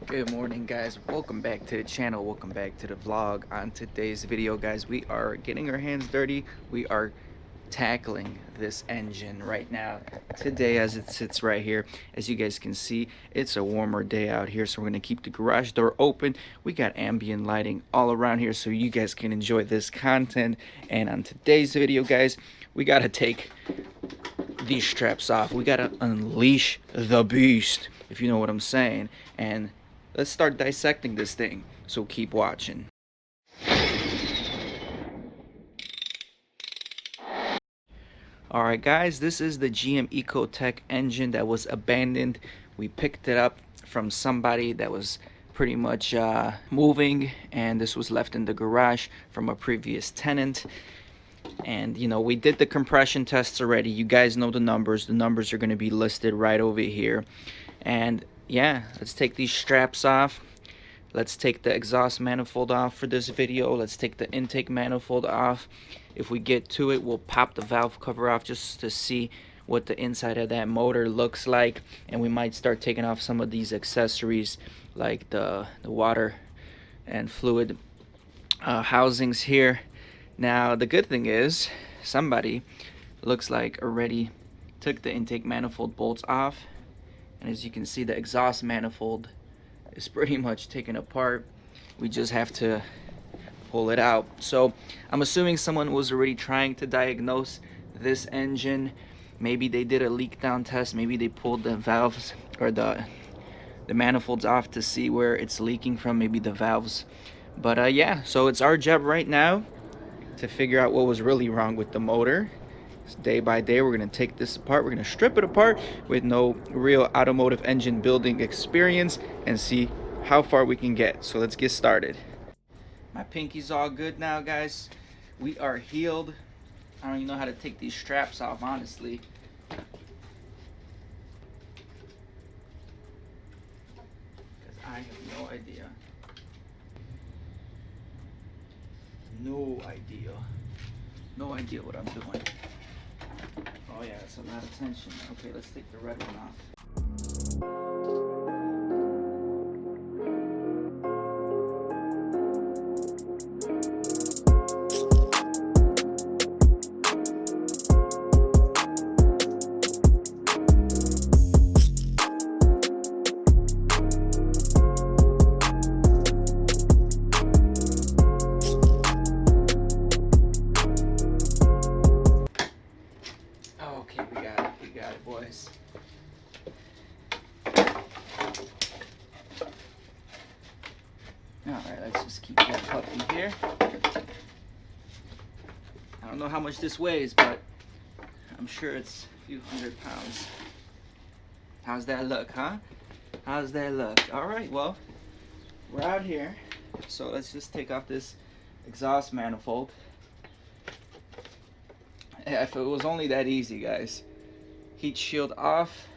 Good morning, guys. Welcome back to the channel. Welcome back to the vlog. On today's video, guys, we are getting our hands dirty. We are tackling this engine right now today as it sits right here. As you guys can see, it's a warmer day out here, so we're gonna keep the garage door open. We got ambient lighting all around here so you guys can enjoy this content. And on today's video, guys, we gotta take these straps off. We gotta unleash the beast, if you know what I'm saying. And let's start dissecting this thing, so keep watching. Alright guys, this is the GM Ecotec engine that was abandoned. We picked it up from somebody that was pretty much moving, and this was left in the garage from a previous tenant. And you know, we did the compression tests already. You guys know the numbers are going to be listed right over here. And yeah, let's take these straps off. Let's take the exhaust manifold off for this video. Let's take the intake manifold off. If we get to it, we'll pop the valve cover off just to see what the inside of that motor looks like. And we might start taking off some of these accessories like the water and fluid housings here. Now the good thing is somebody looks like already took the intake manifold bolts off, and as you can see, the exhaust manifold is pretty much taken apart. We just have to pull it out. So I'm assuming someone was already trying to diagnose this engine. Maybe they did a leak down test, maybe they pulled the valves or the manifolds off to see where it's leaking from, maybe the valves. But yeah, so it's our job right now to figure out what was really wrong with the motor. Day by day, we're going to take this apart. We're going to strip it apart with no real automotive engine building experience and see how far we can get. So let's get started. My pinky's all good now, guys. We are healed. I don't even know how to take these straps off, honestly. Because I have no idea. No idea what I'm doing. Oh yeah, that's a lot of tension. Okay, let's take the red one off. Okay, we got it, boys. Alright, let's just keep that puppy here. I don't know how much this weighs, but I'm sure it's a few hundred pounds. How's that look, huh? How's that look? Alright, well, we're out here. So let's just take off this exhaust manifold. If it was only that easy, guys. Heat shield off,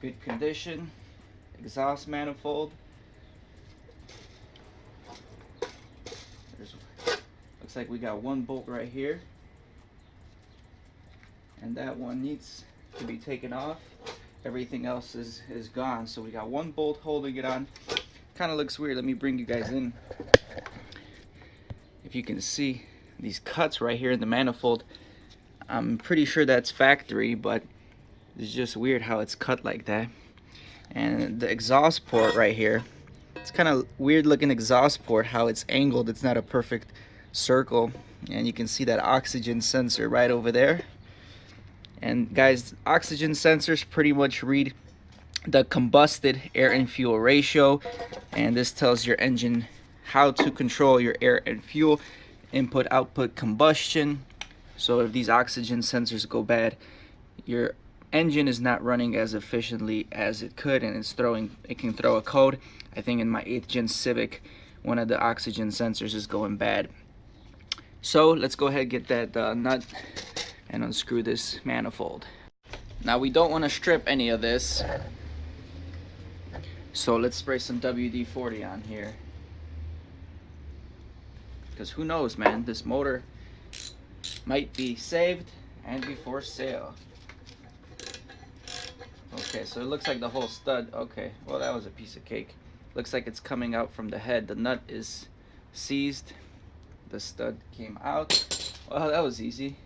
good condition, exhaust manifold. Looks like we got one bolt right here, and that one needs to be taken off. Everything else is gone, so we got one bolt holding it on. Kind of looks weird. Let me bring you guys in. If you can see these cuts right here in the manifold, I'm pretty sure that's factory, but it's just weird how it's cut like that. And the exhaust port right here, it's kind of weird looking exhaust port, how it's angled. It's not a perfect circle. And you can see that oxygen sensor right over there. And guys, oxygen sensors pretty much read the combusted air and fuel ratio, and this tells your engine how to control your air and fuel input output combustion. So if these oxygen sensors go bad, your engine is not running as efficiently as it could, and it can throw a code. I think in my 8th gen Civic, one of the oxygen sensors is going bad. So let's go ahead and get that nut and unscrew this manifold. Now we don't want to strip any of this, so let's spray some WD-40 on here, because who knows, man, this motor might be saved and be for sale. Okay, so it looks like the whole stud. Okay, well, that was a piece of cake. Looks like it's coming out from the head. The nut is seized. The stud came out. Well, that was easy.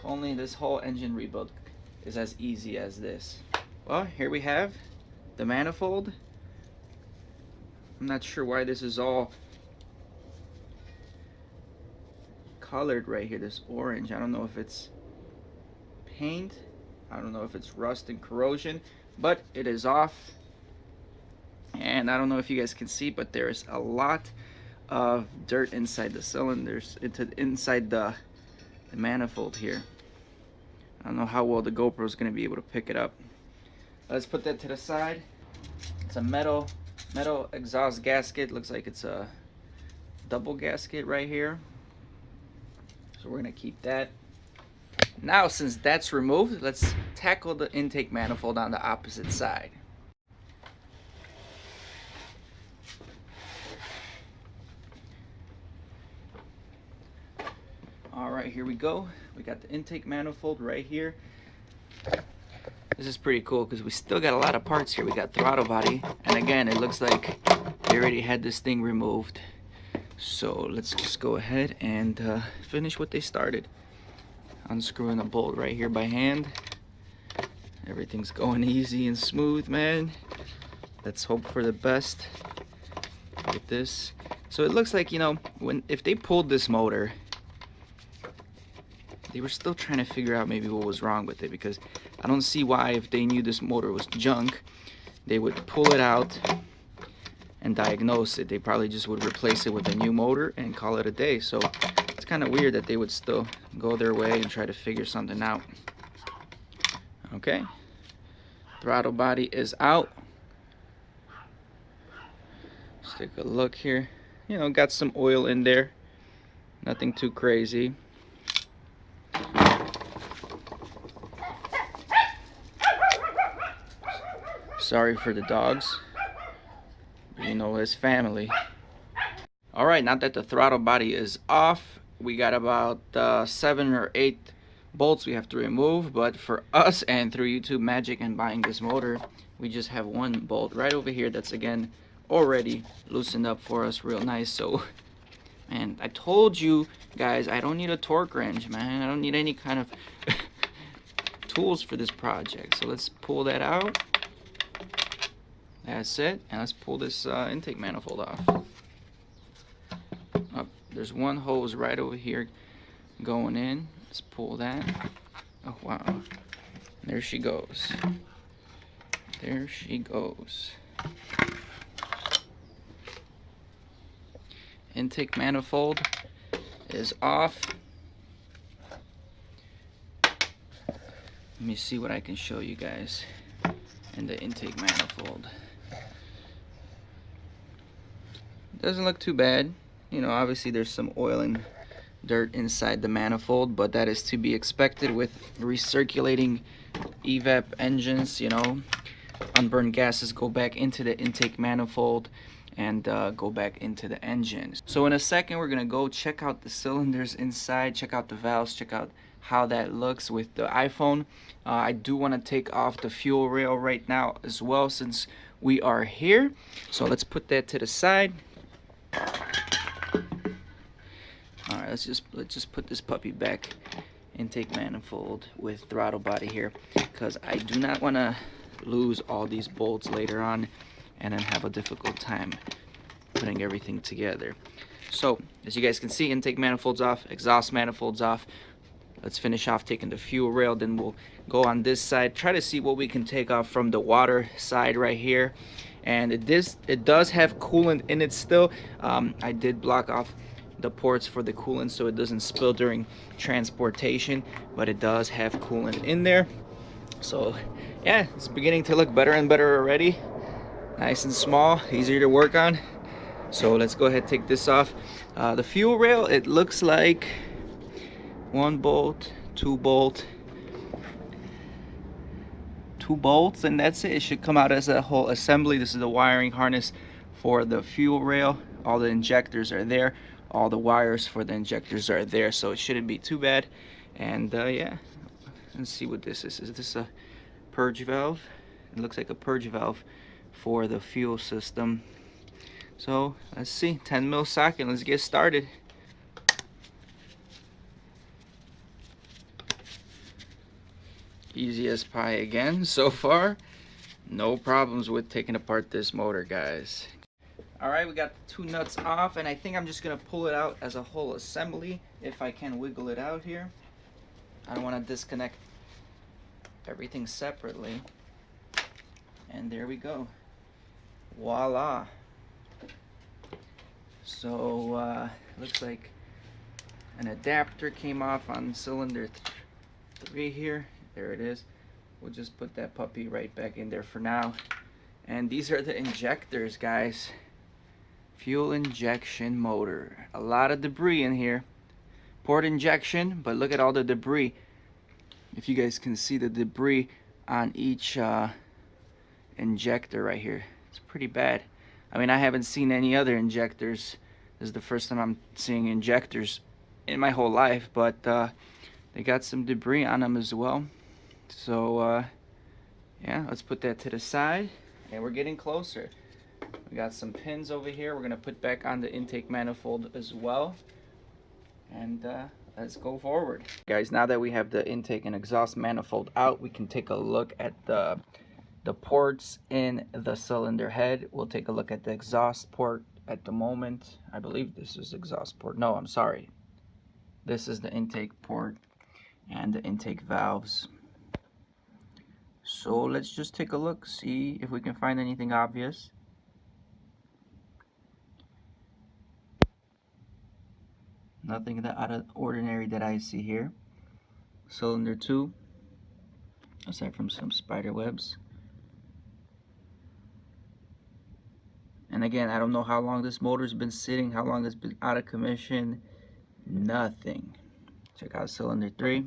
Only this whole engine rebuild is as easy as this. Well, here we have the manifold. I'm not sure why this is all colored right here, this orange. I don't know if it's paint. I don't know if it's rust and corrosion, but it is off. And I don't know if you guys can see, but there's a lot of dirt inside the cylinders, inside the manifold here. I don't know how well the GoPro is going to be able to pick it up. Let's put that to the side. It's a metal exhaust gasket. Looks like it's a double gasket right here. So we're going to keep that. Now, since that's removed, let's tackle the intake manifold on the opposite side. All right, here we go. We got the intake manifold right here. This is pretty cool because we still got a lot of parts here. We got throttle body, and again, it looks like they already had this thing removed. So let's just go ahead and finish what they started. Unscrewing a bolt right here by hand. Everything's going easy and smooth, man. Let's hope for the best with this. So it looks like, you know, if they pulled this motor, they were still trying to figure out maybe what was wrong with it, because I don't see why, if they knew this motor was junk, they would pull it out and diagnose it. They probably just would replace it with a new motor and call it a day. So it's kind of weird that they would still go their way and try to figure something out. Okay, throttle body is out. Let's take a look here. You know, got some oil in there, nothing too crazy. Sorry for the dogs, but you know, it's family. All right, now that the throttle body is off, we got about 7 or 8 bolts we have to remove, but for us and through YouTube magic and buying this motor, we just have one bolt right over here that's again already loosened up for us real nice. So, man, I told you guys, I don't need a torque wrench, man. I don't need any kind of tools for this project. So let's pull that out. That's it, and let's pull this intake manifold off. Oh, there's one hose right over here going in. Let's pull that. Oh wow, there she goes. There she goes. Intake manifold is off. Let me see what I can show you guys in the intake manifold. Doesn't look too bad. You know, obviously there's some oil and dirt inside the manifold, but that is to be expected with recirculating evap engines. You know, unburned gases go back into the intake manifold and go back into the engine. So in a second, we're gonna go check out the cylinders inside, check out the valves, check out how that looks with the iPhone. I do want to take off the fuel rail right now as well, since we are here. So let's put that to the side. All right, let's just put this puppy back. Intake manifold with throttle body here, because I do not want to lose all these bolts later on and then have a difficult time putting everything together. So as you guys can see, intake manifolds off, exhaust manifolds off. Let's finish off taking the fuel rail, then we'll go on this side, try to see what we can take off from the water side right here. And it does have coolant in it still. I did block off the ports for the coolant so it doesn't spill during transportation, but it does have coolant in there. So yeah, it's beginning to look better and better already. Nice and small, easier to work on. So let's go ahead and take this off. The fuel rail, it looks like 1 bolt, 2 bolt, 2 bolts, and that's it. It should come out as a whole assembly. This is the wiring harness for the fuel rail. All the injectors are there. All the wires for the injectors are there, so it shouldn't be too bad. And yeah, let's see what this is. Is this a purge valve? It looks like a purge valve for the fuel system. So let's see, 10 mil socket. Let's get started. Easy as pie again so far. No problems with taking apart this motor, guys. Alright, we got the two nuts off, and I think I'm just gonna pull it out as a whole assembly if I can wiggle it out here. I don't want to disconnect everything separately. And there we go. Voila. So looks like an adapter came off on cylinder 3 here. There it is. We'll just put that puppy right back in there for now. And these are the injectors, guys. Fuel injection motor. A lot of debris in here. Port injection, but look at all the debris. If you guys can see the debris on each injector right here. It's pretty bad. I mean, I haven't seen any other injectors. This is the first time I'm seeing injectors in my whole life, but they got some debris on them as well. So yeah, let's put that to the side, and we're getting closer. We got some pins over here we're gonna put back on the intake manifold as well, and let's go forward. Guys, now that we have the intake and exhaust manifold out, we can take a look at the ports in the cylinder head. We'll take a look at the exhaust port at the moment. I believe this is exhaust port. No, I'm sorry. This is the intake port and the intake valves. So let's just take a look, see if we can find anything obvious. Nothing out of ordinary that I see here. Cylinder 2, aside from some spider webs. And again, I don't know how long this motor's been sitting, how long it's been out of commission. Nothing. Check out cylinder 3.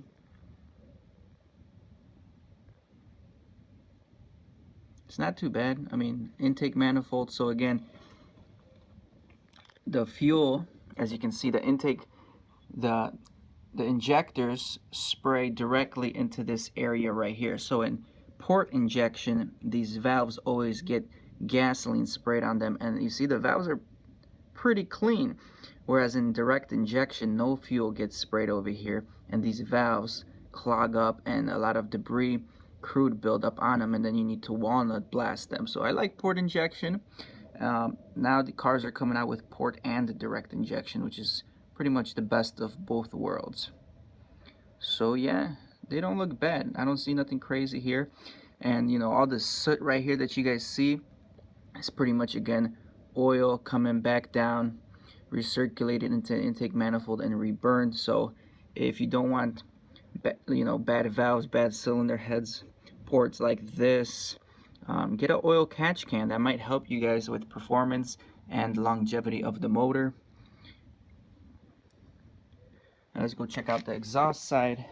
It's not too bad. I mean, intake manifold. So again, the fuel, as you can see, the intake, the injectors spray directly into this area right here. So in port injection, these valves always get gasoline sprayed on them, and you see the valves are pretty clean, whereas in direct injection, no fuel gets sprayed over here, and these valves clog up and a lot of debris, crude build up on them, and then you need to walnut blast them. So I like port injection. Now the cars are coming out with port and direct injection, which is pretty much the best of both worlds. So yeah, they don't look bad. I don't see nothing crazy here. And you know, all the soot right here that you guys see is pretty much, again, oil coming back down, recirculated into the intake manifold and reburned. So if you don't want bad valves, bad cylinder heads, ports like this, get an oil catch can. That might help you guys with performance and longevity of the motor. Now let's go check out the exhaust side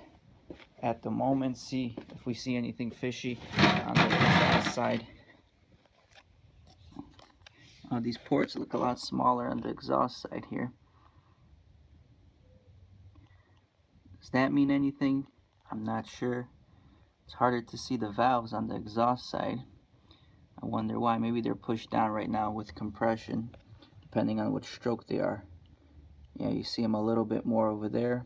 at the moment, see if we see anything fishy on the exhaust side. These ports look a lot smaller on the exhaust side here. Does that mean anything? I'm not sure. It's harder to see the valves on the exhaust side. I wonder why. Maybe they're pushed down right now with compression, depending on which stroke they are. Yeah, you see them a little bit more over there.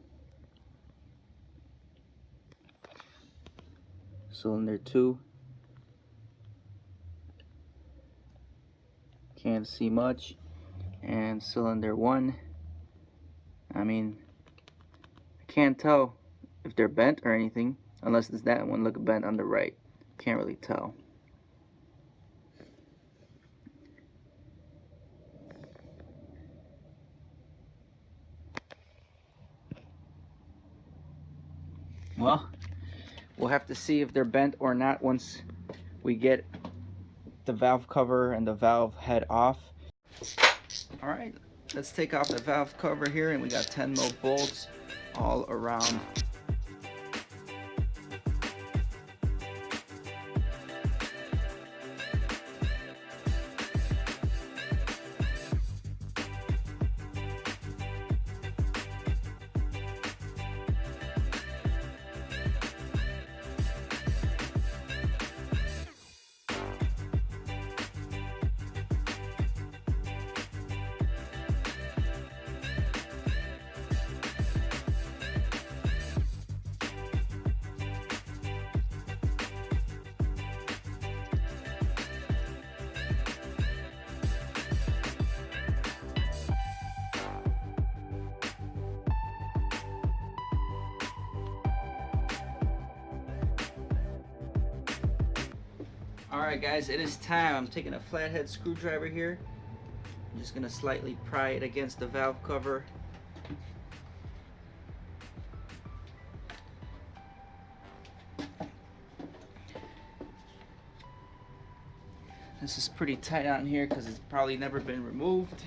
Cylinder 2. Can't see much. And cylinder 1. I mean, I can't tell if they're bent or anything, unless it's that one look bent on the right. Can't really tell. Well, we'll have to see if they're bent or not once we get the valve cover and the valve head off. Alright, let's take off the valve cover here, and we got 10 mil bolts all around. Alright guys, it is time. I'm taking a flathead screwdriver here. I'm just going to slightly pry it against the valve cover. This is pretty tight on here because it's probably never been removed.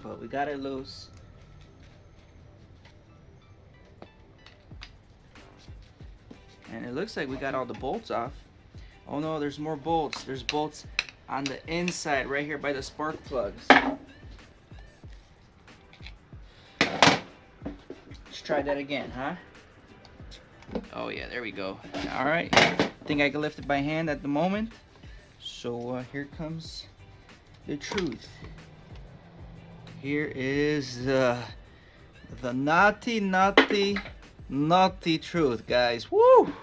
But we got it loose. And it looks like we got all the bolts off. Oh no, there's more bolts. There's bolts on the inside right here by the spark plugs. Let's try that again, huh? Oh yeah, there we go. All right, I think I can lift it by hand at the moment. So here comes the truth. Here is the naughty truth, guys. Woo!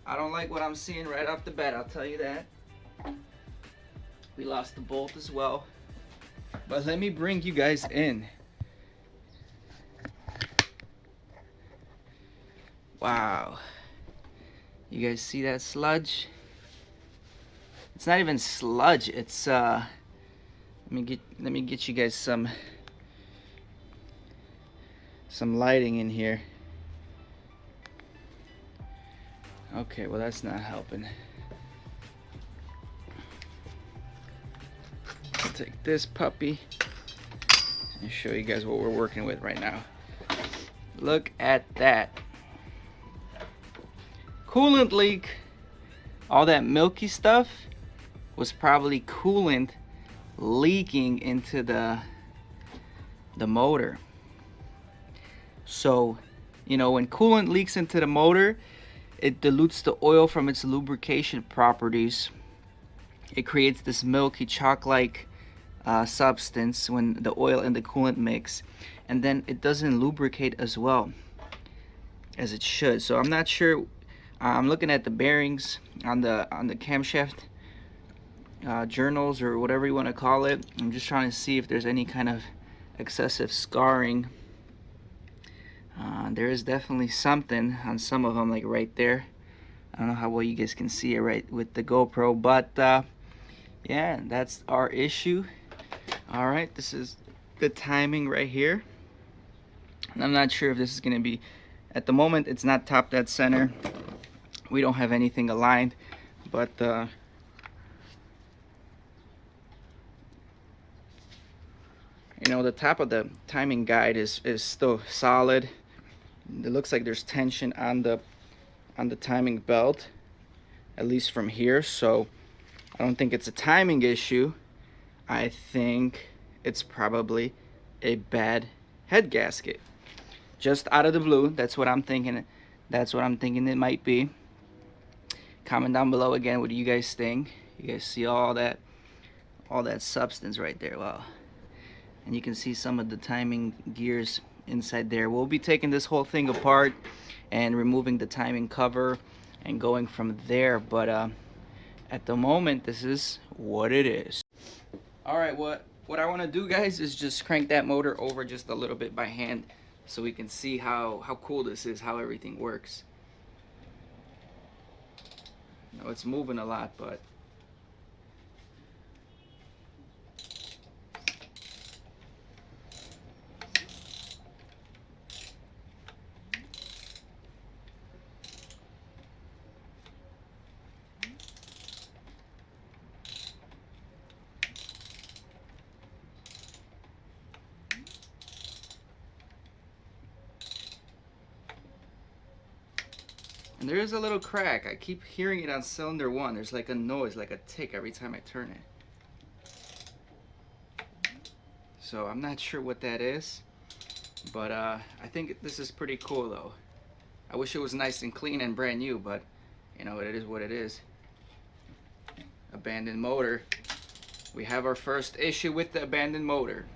I don't like what I'm seeing right off the bat, I'll tell you that. We lost the bolt as well. But let me bring you guys in. Wow. You guys see that sludge? It's not even sludge, it's let me get you guys some lighting in here. Okay, well that's not helping. Let's take this puppy and show you guys what we're working with right now. Look at that. Coolant leak. All that milky stuff was probably coolant leaking into the motor. So, you know, when coolant leaks into the motor, it dilutes the oil from its lubrication properties. It creates this milky chalk-like substance when the oil and the coolant mix, and then it doesn't lubricate as well as it should. So I'm not sure. I'm looking at the bearings on the camshaft journals or whatever you want to call it. I'm just trying to see if there's any kind of excessive scarring. There is definitely something on some of them, like right there. I don't know how well you guys can see it right with the GoPro, but yeah, that's our issue. All right, this is the timing right here, and I'm not sure if this is going to be, at the moment it's not top dead center. We don't have anything aligned, but you know, the top of the timing guide is still solid. It looks like there's tension on the timing belt, at least from here. So I don't think it's a timing issue. I think it's probably a bad head gasket. Just out of the blue, that's what I'm thinking. That's what I'm thinking it might be. Comment down below again, what do you guys think? You guys see all that substance right there? Wow. And you can see some of the timing gears inside there. We'll be taking this whole thing apart and removing the timing cover and going from there, but at the moment this is what it is. All right, what I want to do, guys, is just crank that motor over just a little bit by hand so we can see how cool this is, how everything works. You know, it's moving a lot, but and there is a little crack. I keep hearing it on cylinder 1. There's like a noise, like a tick every time I turn it. So I'm not sure what that is, but I think this is pretty cool though. I wish it was nice and clean and brand new, but you know, it is what it is. Abandoned motor. We have our first issue with the abandoned motor.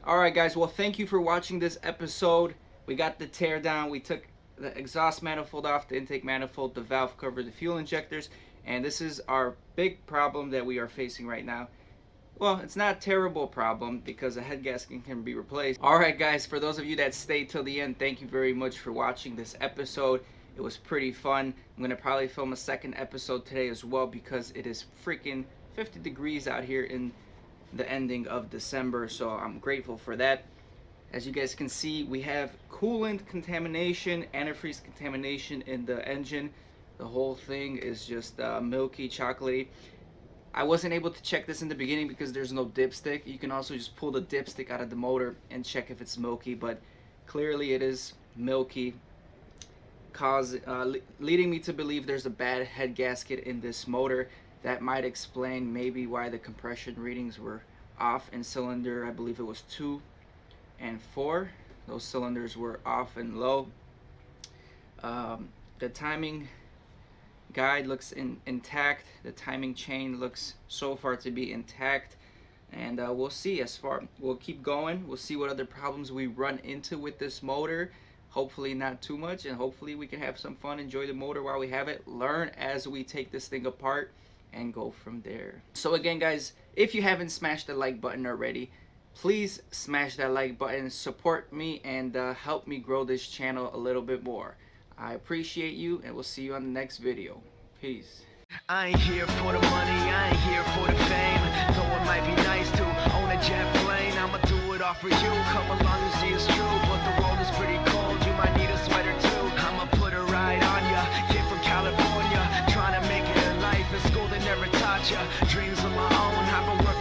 Alright guys, well thank you for watching this episode. We got the tear down. We took the exhaust manifold off, the intake manifold, the valve cover, the fuel injectors, and this is our big problem that we are facing right now. Well, it's not a terrible problem because a head gasket can be replaced. Alright guys, for those of you that stayed till the end, thank you very much for watching this episode. It was pretty fun. I'm going to probably film a second episode today as well because it is freaking 50 degrees out here in the ending of December, so I'm grateful for that. As you guys can see, we have coolant contamination, antifreeze contamination in the engine. The whole thing is just milky, chocolatey. I wasn't able to check this in the beginning because there's no dipstick. You can also just pull the dipstick out of the motor and check if it's milky, but clearly it is milky, leading me to believe there's a bad head gasket in this motor. That might explain maybe why the compression readings were off in cylinder, I believe it was 2 and 4. Those cylinders were off and low. The timing guide looks intact. The timing chain looks so far to be intact, and we'll see. We'll keep going. We'll see what other problems we run into with this motor. Hopefully not too much, and hopefully we can have some fun, enjoy the motor while we have it, learn as we take this thing apart, and go from there. So again guys, if you haven't smashed the like button already, please smash that like button, support me, and help me grow this channel a little bit more. I appreciate you, and we'll see you on the next video. Peace. I ain't here for the money, I ain't here for the fame. Though it might be nice to own a jet plane, I'ma do it all for you. Come along and see it's true, but the world is pretty cold. You might need a sweater too. I'ma put a ride on ya. Kid from California, trying to make it in life. In school they never taught ya. Dreams of my own, I've been working